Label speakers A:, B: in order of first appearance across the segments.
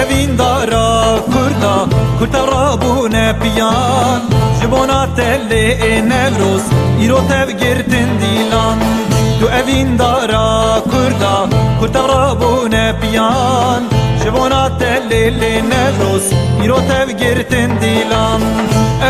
A: evin dara kurda kurta rabune piyan jibona telle nevroz iro tev girtin dilan tu evin dara kurda kurta rabune piyan jibona telle nevroz iro tev girtin dilan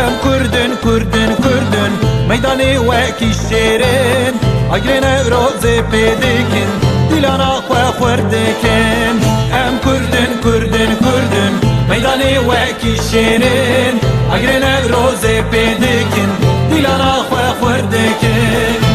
A: em kurdun kurdun kurdun meydani weki şerin agre nevroz pedikin dilana khwa khwardekin em kurdun kurdun kurdun meydani weki şerin agre nevroz pedikin dilana khwa khwardekin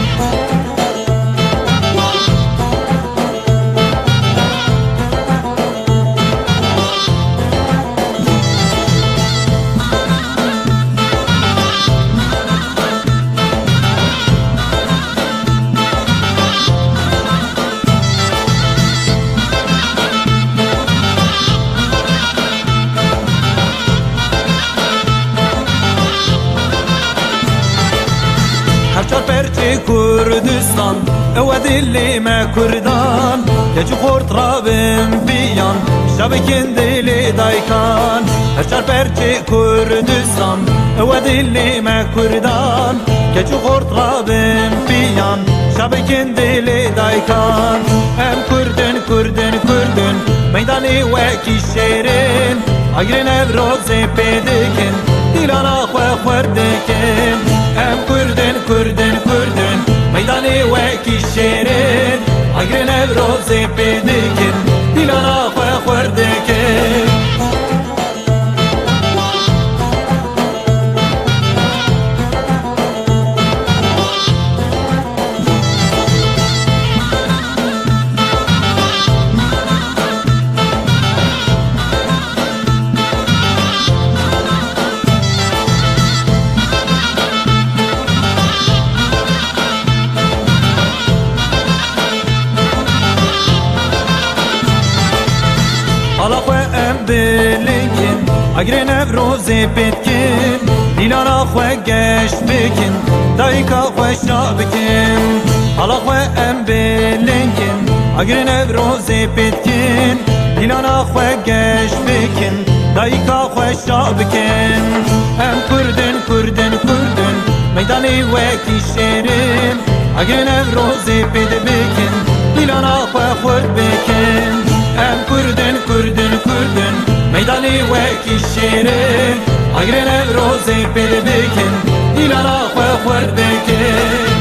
A: هرچار پرچه کردستان او دلی ما کردان یجو خورد رابم بیان شب کندل دایکان هرچار پرچه کردستان او دلی ما کردان یجو خورد رابم بیان شب کندل دایکان هم کردن کردن کردن میدانی وکی شیرین اگر نبروز پیدکن دیلانا خواه خوردکن هم کردن کردن کردن میدانی وکی شیرین اگر نبروز پیدکن دیلانا خواه خوردکن حالا خواه بلکن اگر نبروز پیدکن دیلانا خواه گشت بکن دایکا خواه شا بکن حالا خواه بلکن اگر نبروز پیدکن دیلانا خواه گشت بکن دایکا خواه شا بکن هم کردن کردن کردن میدانی وکی شیرین اگر نبروز پید بکن دیلانا خواه خورد بکن هم کردن کردن کردن میدانی وکی شیرین اگر نبروز پید بکن دیلانا خواه خورد بکن